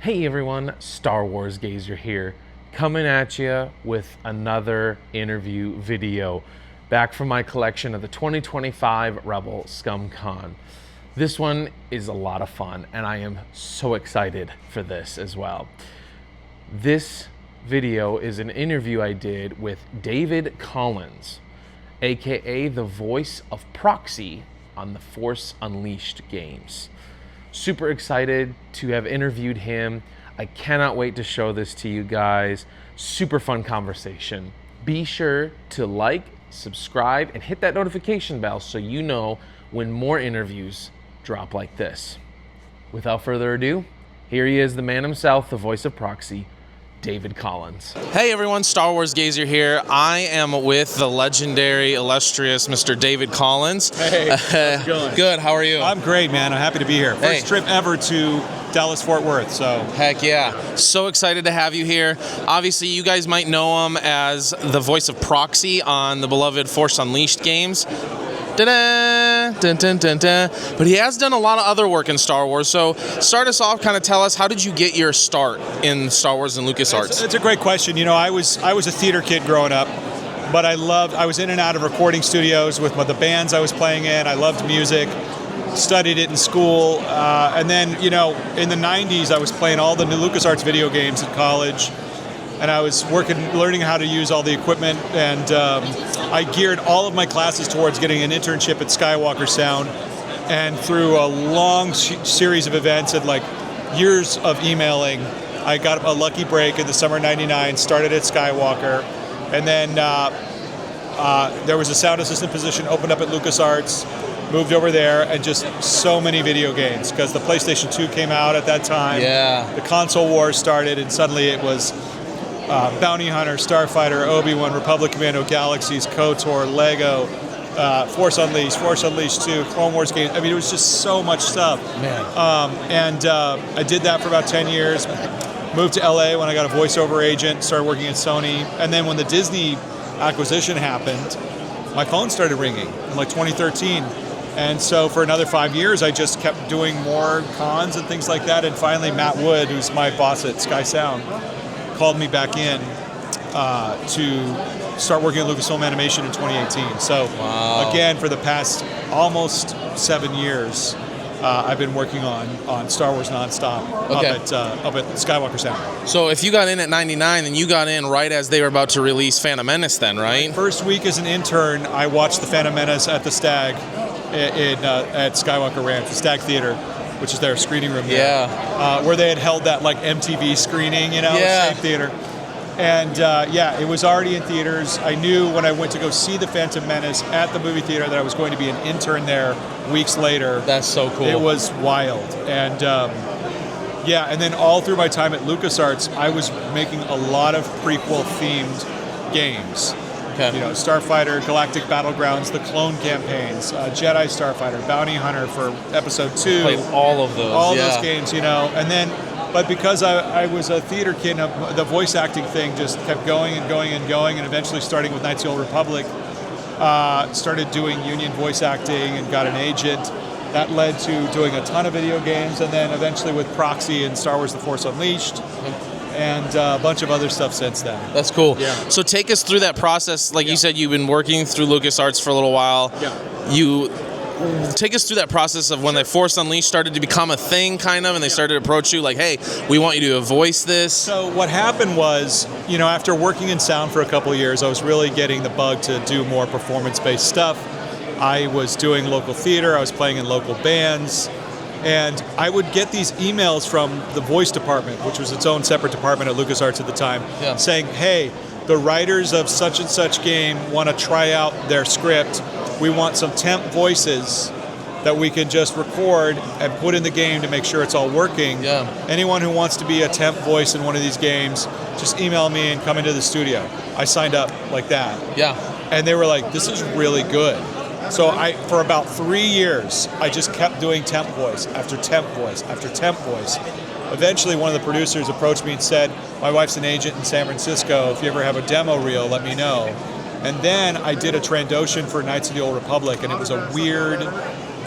Hey everyone, Star Wars Gazer here, coming at you with another interview video, back from my collection of the 2025 Rebel ScumCon. This one is a lot of fun, and I am so excited for this as well. This video is an interview I did with David Collins, aka the voice of Proxy on the Force Unleashed games. Super excited to have interviewed him. I cannot wait to show this to you guys. Super fun conversation. Be sure to like, subscribe, and hit that notification bell so you know when more interviews drop like this. Without further ado, here he is, the man himself, the voice of Proxy, David Collins. Hey everyone, Star Wars Gazer here. I am with the legendary, illustrious Mr. David Collins. Hey, how's it going? Good, how are you? I'm great, man. I'm happy to be here. First trip ever to Dallas-Fort Worth, so. Heck yeah. So excited to have you here. Obviously, you guys might know him as the voice of Proxy on the beloved Force Unleashed games. Da-da, dun, dun, dun, dun. But he has done a lot of other work in Star Wars. So start us off, kind of tell us, how did you get your start in Star Wars and LucasArts? It's a great question. You know, I was a theater kid growing up, but I was in and out of recording studios with the bands I was playing in. I loved music, studied it in school, and then, you know, in the 90s, I was playing all the new LucasArts video games in college, and I was learning how to use all the equipment, and I geared all of my classes towards getting an internship at Skywalker Sound, and through a long series of events and like years of emailing, I got a lucky break in the summer of '99, started at Skywalker, and then there was a sound assistant position opened up at LucasArts, moved over there, and just so many video games, because the PlayStation 2 came out at that time. Yeah. The console wars started, and suddenly it was Bounty Hunter, Starfighter, Obi-Wan, Republic Commando, Galaxies, KOTOR, Lego, Force Unleashed, Force Unleashed 2, Clone Wars games. I mean, it was just so much stuff. Man. I did that for about 10 years. Moved to LA when I got a voiceover agent, started working at Sony. And then when the Disney acquisition happened, my phone started ringing in like 2013. And so for another 5 years, I just kept doing more cons and things like that. And finally, Matt Wood, who's my boss at Sky Sound, called me back in to start working at Lucasfilm Animation in 2018. So again, for the past almost 7 years, I've been working on Star Wars nonstop up at Skywalker Sound. So if you got in at 99, then you got in right as they were about to release Phantom Menace then, right? My first week as an intern, I watched the Phantom Menace at the Stag at Skywalker Ranch, the Stag Theater, which is their screening room there. Yeah. Where they had held that like MTV screening, you know, Yeah. same theater. And it was already in theaters. I knew when I went to go see the Phantom Menace at the movie theater that I was going to be an intern there weeks later. That's so cool. It was wild. And and then all through my time at LucasArts, I was making a lot of prequel-themed games. Okay. You know, Starfighter, Galactic Battlegrounds, the Clone campaigns, Jedi Starfighter, Bounty Hunter for Episode 2. Played all of those. All those games, you know. And then, but because I was a theater kid, the voice acting thing just kept going and going and going, and eventually starting with Knights of the Old Republic, started doing union voice acting and got an agent. That led to doing a ton of video games, and then eventually with Proxy and Star Wars The Force Unleashed, and a bunch of other stuff since then. That's cool. Yeah. So take us through that process. Like you said, you've been working through LucasArts for a little while. Yeah. You take us through that process of when the Force Unleashed started to become a thing, kind of, and they started to approach you like, hey, we want you to voice this. So what happened was, you know, after working in sound for a couple of years, I was really getting the bug to do more performance-based stuff. I was doing local theater, I was playing in local bands, and I would get these emails from the voice department, which was its own separate department at LucasArts at the time, saying, hey, the writers of such and such game want to try out their script. We want some temp voices that we can just record and put in the game to make sure it's all working. Yeah. Anyone who wants to be a temp voice in one of these games, just email me and come into the studio. I signed up like that. Yeah. And they were like, this is really good. So for about 3 years, I just kept doing temp voice after temp voice after temp voice. Eventually, one of the producers approached me and said, my wife's an agent in San Francisco. If you ever have a demo reel, let me know. And then I did a Trandoshan for Knights of the Old Republic, and it was a weird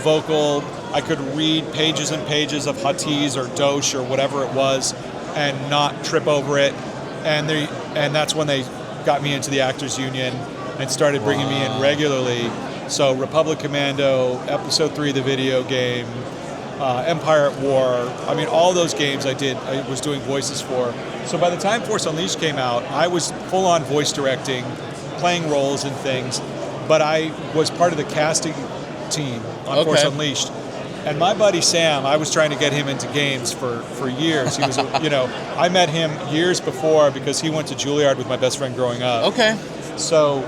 vocal. I could read pages and pages of Hatiz or Dosh or whatever it was and not trip over it. And that's when they got me into the Actors Union and started bringing me in regularly. So Republic Commando, Episode 3 of the video game, Empire at War, I mean, all those games I was doing voices for. So by the time Force Unleashed came out, I was full-on voice directing, playing roles and things, but I was part of the casting team on Force Unleashed. And my buddy Sam, I was trying to get him into games for years. He was, I met him years before because he went to Juilliard with my best friend growing up. Okay. So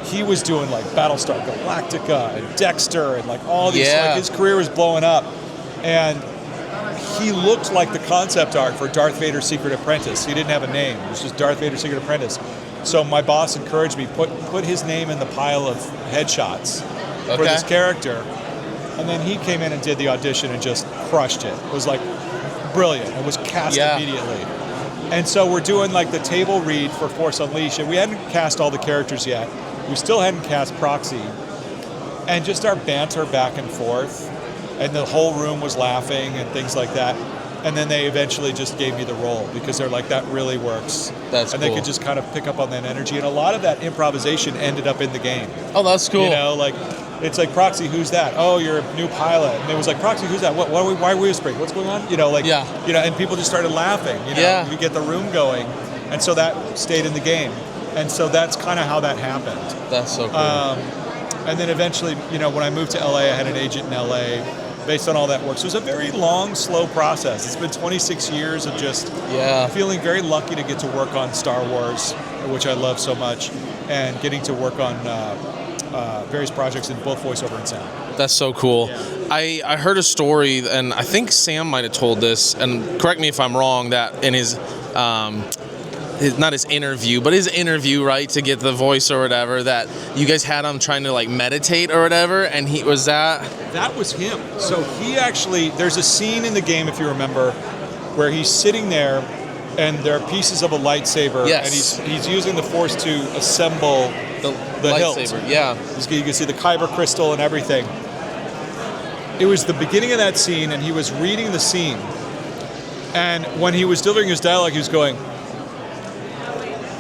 he was doing like Battlestar Galactica and Dexter and like all these, like his career was blowing up. And he looked like the concept art for Darth Vader's Secret Apprentice. He didn't have a name. It was just Darth Vader's Secret Apprentice. So my boss encouraged me, put his name in the pile of headshots for this character. And then he came in and did the audition and just crushed it. It was like brilliant. It was cast immediately. And so we're doing like the table read for Force Unleashed, and we hadn't cast all the characters yet. We still hadn't cast Proxy. And just our banter back and forth, and the whole room was laughing and things like that. And then they eventually just gave me the role because they're like, that really works. That's and cool. They could just kind of pick up on that energy. And a lot of that improvisation ended up in the game. Oh, that's cool. You know, like, it's like, Proxy, who's that? Oh, you're a new pilot. And it was like, Proxy, who's that? Why are we whispering? What's going on? You know, like, and people just started laughing. You know, you get the room going. And so that stayed in the game. And so that's kind of how that happened. That's so cool. And then eventually, when I moved to LA, I had an agent in LA based on all that work. So it was a very long, slow process. It's been 26 years of just feeling very lucky to get to work on Star Wars, which I love so much, and getting to work on various projects in both voiceover and sound. That's so cool. Yeah. I heard a story, and I think Sam might have told this, and correct me if I'm wrong, that in his not his interview, but his interview, right, to get the voice or whatever, that you guys had him trying to like meditate or whatever, and he was that? That was him. So he actually, there's a scene in the game, if you remember, where he's sitting there and there are pieces of a lightsaber, and he's using the Force to assemble the lightsaber. hilt. Yeah. You can see the kyber crystal and everything. It was the beginning of that scene, and he was reading the scene. And when he was delivering his dialogue, he was going,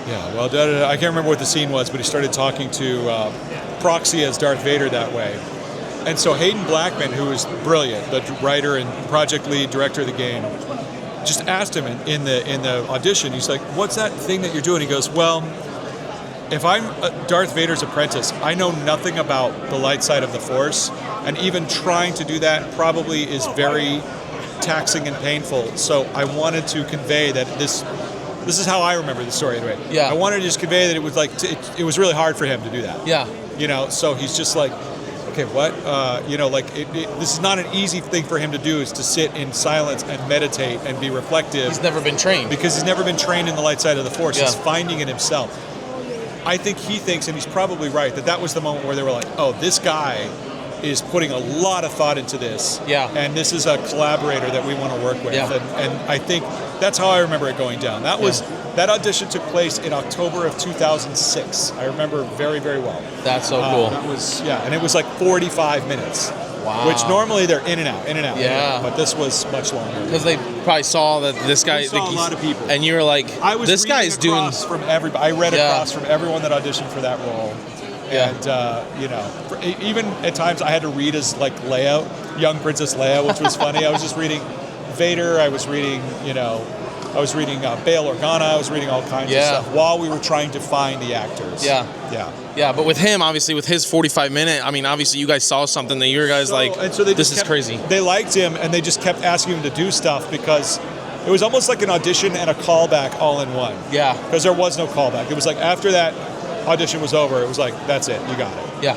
I can't remember what the scene was, but he started talking to Proxy as Darth Vader that way. And so Hayden Blackman, who is brilliant, the writer and project lead director of the game, just asked him in the audition, he's like, what's that thing that you're doing? He goes, well, if I'm Darth Vader's apprentice, I know nothing about the light side of the Force, and even trying to do that probably is very taxing and painful. So I wanted to convey that this is how I remember the story anyway. Yeah. I wanted to just convey that it was like it was really hard for him to do that. Yeah. So he's just like, okay, what? This is not an easy thing for him to do, is to sit in silence and meditate and be reflective. He's never been trained. Because he's never been trained in the light side of the Force. Yeah. He's finding it himself. I think he thinks, and he's probably right, that was the moment where they were like, oh, this guy is putting a lot of thought into this. Yeah. And this is a collaborator that we want to work with. Yeah. And I think that's how I remember it going down. That audition took place in October of 2006. I remember very, very well. That's so cool. And it was like 45 minutes. Wow. Which normally they're in and out. Yeah. But this was much longer. Because they probably saw that this guy... We saw a lot of people. And you were like, this guy's doing... From everybody. I read across from everyone that auditioned for that role. Yeah. And, even at times I had to read his like layout, young Princess Leia, which was funny. I was just reading Vader. I was reading, Bail Organa. I was reading all kinds of stuff while we were trying to find the actors. Yeah. Yeah. Yeah, but with him, obviously, with his 45-minute, I mean, obviously, you guys saw something that you guys this is crazy. They liked him, and they just kept asking him to do stuff because it was almost like an audition and a callback all in one. Yeah. Because there was no callback. It was like after that audition was over, it was like, that's it, you got it. Yeah.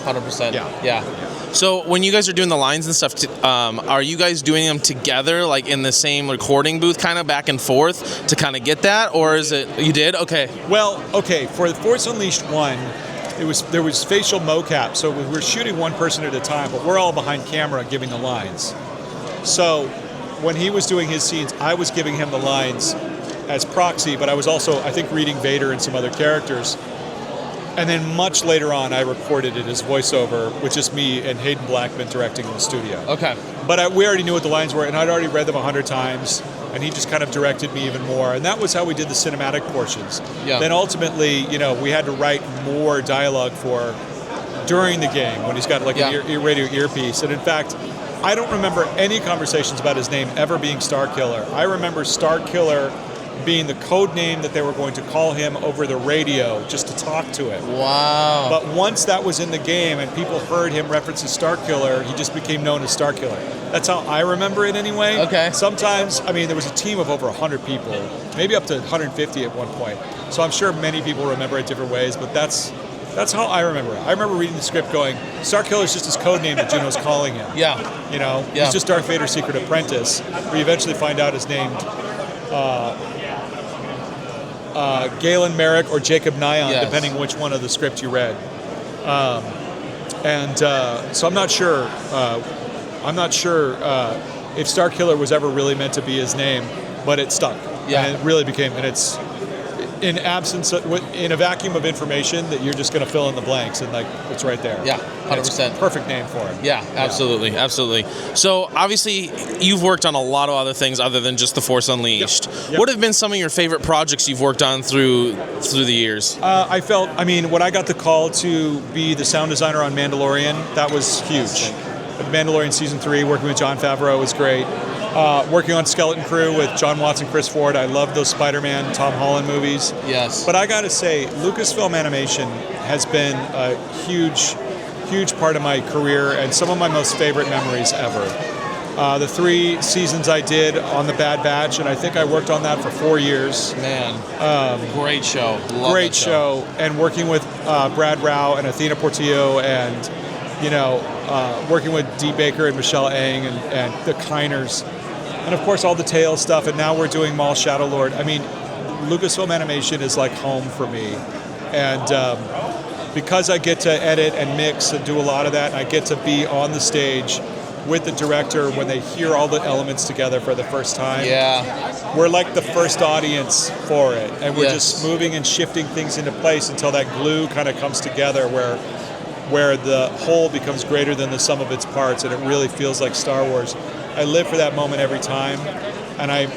100%. Yeah. So when you guys are doing the lines and stuff, are you guys doing them together, like in the same recording booth, kind of back and forth to kind of get that, or is it you did? Okay. Well, okay. For the Force Unleashed 1, there was facial mocap, so we're shooting one person at a time, but we're all behind camera giving the lines. So when he was doing his scenes, I was giving him the lines as Proxy, but I was also, I think, reading Vader and some other characters. And then much later on, I recorded it as voiceover, with just me and Hayden Blackman directing in the studio. Okay. But we already knew what the lines were, and I'd already read them 100 times, and he just kind of directed me even more. And that was how we did the cinematic portions. Yeah. Then ultimately, we had to write more dialogue for during the game when he's got like a radio earpiece. And in fact, I don't remember any conversations about his name ever being Starkiller. I remember Starkiller being the code name that they were going to call him over the radio just to talk to him. Wow. But once that was in the game and people heard him reference as Starkiller, he just became known as Starkiller. That's how I remember it anyway. Okay. Sometimes, there was a team of over 100 people, maybe up to 150 at one point. So I'm sure many people remember it different ways, but that's how I remember it. I remember reading the script going, Starkiller is just his code name that Juno's calling him. Yeah. He's just Darth Vader's secret apprentice. We eventually find out is named Galen Merrick or Jacob Nyan, depending which one of the script you read. So I'm not sure. If Starkiller was ever really meant to be his name, but it stuck. Yeah. And it really became, and it's in a vacuum of information that you're just going to fill in the blanks, and it's right there. Yeah, 100%. Perfect name for it. Yeah, absolutely. So obviously, you've worked on a lot of other things other than just The Force Unleashed. Yep. What have been some of your favorite projects you've worked on through the years? When I got the call to be the sound designer on Mandalorian, that was huge. Mandalorian Season 3, working with Jon Favreau was great. Working on Skeleton Crew with John Watts and Chris Ford. I love those Spider-Man, Tom Holland movies. Yes. But I got to say, Lucasfilm Animation has been a huge, huge part of my career and some of my most favorite memories ever. The 3 seasons I did on The Bad Batch, and I think I worked on that for 4 years. Man, great show. Love great show. And working with Brad Rao and Athena Portillo and, working with Dee Baker and Michelle Ang and the Kiners. And of course, all the Tales stuff, and now we're doing Maul Shadow Lord. Lucasfilm Animation is like home for me. And because I get to edit and mix and do a lot of that, and I get to be on the stage with the director when they hear all the elements together for the first time. Yeah. We're like the first audience for it. And we're just moving and shifting things into place until that glue kind of comes together where the whole becomes greater than the sum of its parts, and it really feels like Star Wars. I live for that moment every time, and I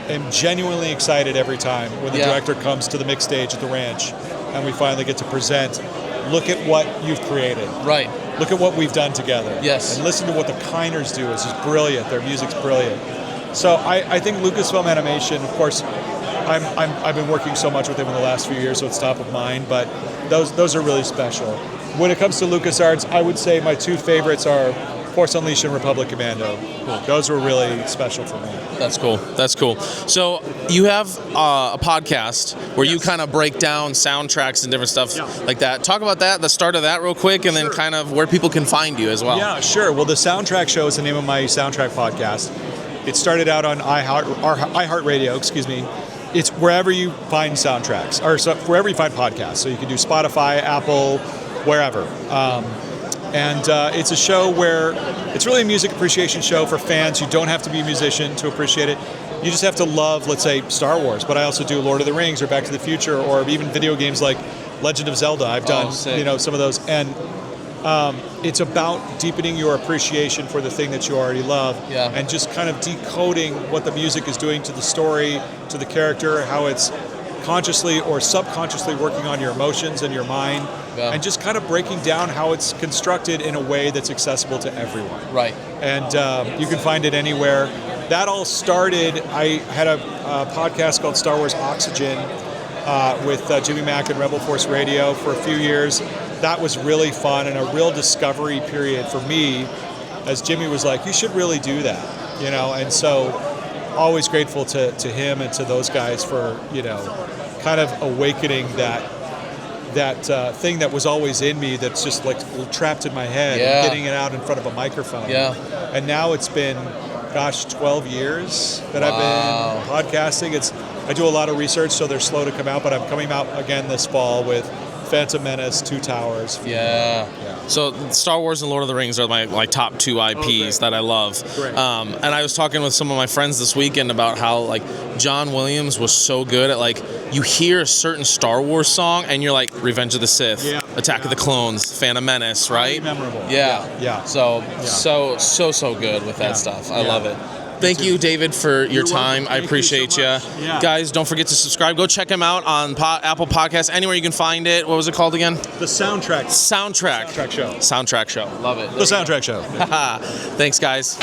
am genuinely excited every time when the director comes to the mix stage at the ranch and we finally get to present, look at what you've created. Right. Look at what we've done together. Yes. And listen to what the Kiners do. It's just brilliant. Their music's brilliant. So I think Lucasfilm Animation, of course, I've been working so much with them in the last few years, so it's top of mind, but those are really special. When it comes to LucasArts, I would say my 2 favorites are Force Unleashed and Republic Commando. Cool. Those were really special for me. That's cool. So you have a podcast where you kind of break down soundtracks and different stuff like that. Talk about that, the start of that real quick, and then kind of where people can find you as well. Yeah, sure. Well, the Soundtrack Show is the name of my soundtrack podcast. It started out on iHeartRadio, It's wherever you find soundtracks, or wherever you find podcasts. So you can do Spotify, Apple, wherever. And it's a show where it's really a music appreciation show for fans. You don't have to be a musician to appreciate it. You just have to love, let's say, Star Wars. But I also do Lord of the Rings or Back to the Future or even video games like Legend of Zelda. I've done some of those. And it's about deepening your appreciation for the thing that you already love and just kind of decoding what the music is doing to the story, to the character, how it's consciously or subconsciously working on your emotions and your mind, and just kind of breaking down how it's constructed in a way that's accessible to everyone. Right. And you can find it anywhere. That all started, I had a podcast called Star Wars Oxygen with Jimmy Mack and Rebel Force Radio for a few years. That was really fun and a real discovery period for me, as Jimmy was like, you should really do that, and so always grateful to him and to those guys for, kind of awakening that thing that was always in me that's just like trapped in my head and getting it out in front of a microphone. Yeah. And now it's been, 12 years that I've been podcasting. I do a lot of research, so they're slow to come out, but I'm coming out again this fall with Phantom Menace, Two Towers. Yeah. So Star Wars and Lord of the Rings are my top 2 IPs that I love. Great. And I was talking with some of my friends this weekend about how like John Williams was so good at like you hear a certain Star Wars song and you're like Revenge of the Sith, Attack of the Clones, Phantom Menace, right? Very memorable. Yeah. So good with that stuff. I love it. Thank you, David, for your time. I appreciate you. Yeah. Guys, don't forget to subscribe. Go check him out on Apple Podcasts, anywhere you can find it. What was it called again? The Soundtrack Soundtrack Show. Soundtrack Show. Love it. The Soundtrack Show. Thanks, guys.